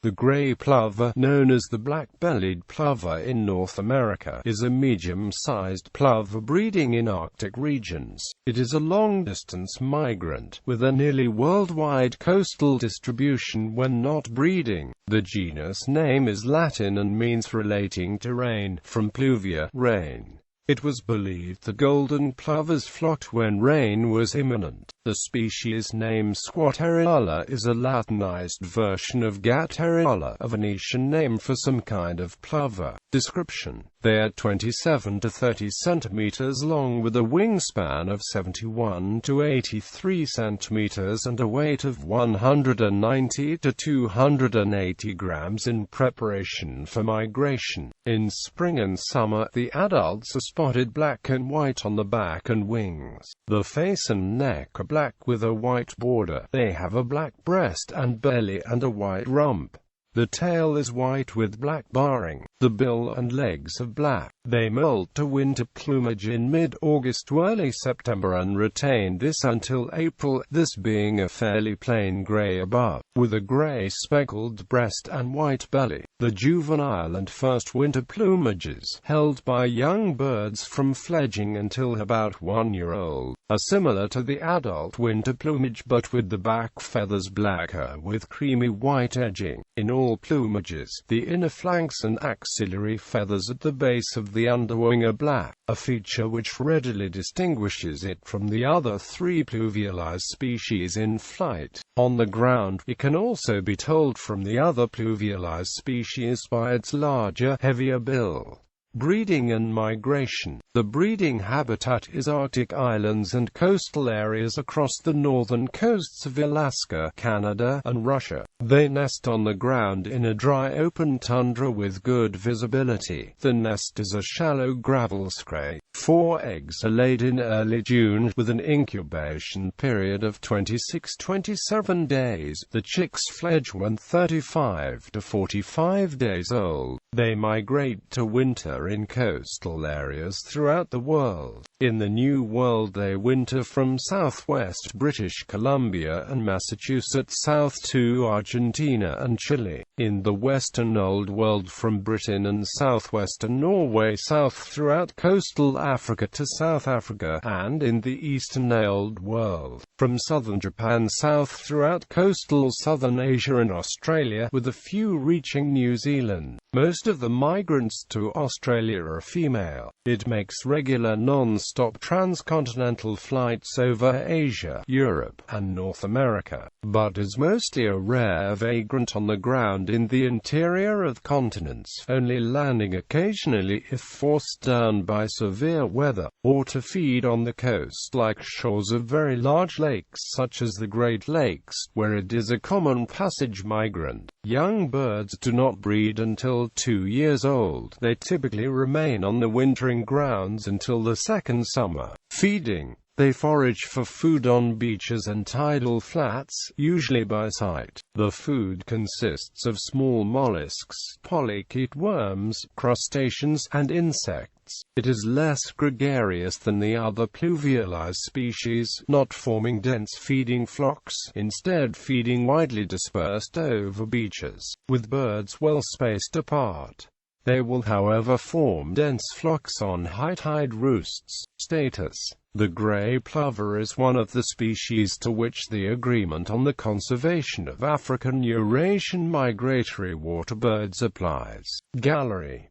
The gray plover, known as the black-bellied plover in North America, is a medium-sized plover breeding in Arctic regions. It is a long-distance migrant, with a nearly worldwide coastal distribution when not breeding. The genus name is Latin and means relating to rain, from pluvia, rain. It was believed the golden plovers flocked when rain was imminent. The species name Squatteriola is a Latinized version of Gatteriola, a Venetian name for some kind of plover. Description: they are 27 to 30 centimeters long with a wingspan of 71 to 83 centimeters and a weight of 190 to 280 grams in preparation for migration. In spring and summer, the adults are spotted black and white on the back and wings. The face and neck are black with a white border. They have a black breast and belly and a white rump. The tail is white with black barring. The bill and legs are black. They molt to winter plumage in mid-August to early September and retain this until April, this being a fairly plain gray above, with a gray speckled breast and white belly. The juvenile and first winter plumages, held by young birds from fledging until about 1 year old, are similar to the adult winter plumage but with the back feathers blacker with creamy white edging. In all plumages, the inner flanks and axillary feathers at the base of the underwing are black, a feature which readily distinguishes it from the other three pluvialized species in flight. On the ground, it can also be told from the other pluvialized species by its larger, heavier bill. Breeding and migration. The breeding habitat is Arctic islands and coastal areas across the northern coasts of Alaska, Canada, and Russia. They nest on the ground in a dry open tundra with good visibility. The nest is a shallow gravel scrape. 4 eggs are laid in early June, with an incubation period of 26-27 days. The chicks fledge when 35 to 45 days old. They migrate to winter in coastal areas throughout the world. In the New World they winter from southwest British Columbia and Massachusetts south to Argentina and Chile. In the Western Old World from Britain and southwestern Norway south throughout coastal Africa to South Africa, and in the Eastern Old World, from southern Japan south throughout coastal southern Asia and Australia, with a few reaching New Zealand. Most of the migrants to Australia are female. It makes regular non-stop transcontinental flights over Asia, Europe, and North America, but is mostly a rare vagrant on the ground in the interior of continents, only landing occasionally if forced down by severe weather, or to feed on the coast-like shores of very large lakes such as the Great Lakes, where it is a common passage migrant. Young birds do not breed until 2 years old. They typically remain on the wintering grounds until the second summer. Feeding. They forage for food on beaches and tidal flats, usually by sight. The food consists of small mollusks, polychaete worms, crustaceans, and insects. It is less gregarious than the other pluvialized species, not forming dense feeding flocks, instead feeding widely dispersed over beaches, with birds well spaced apart. They will however form dense flocks on high tide roosts. Status. The gray plover is one of the species to which the Agreement on the Conservation of African Eurasian Migratory Waterbirds applies. Gallery.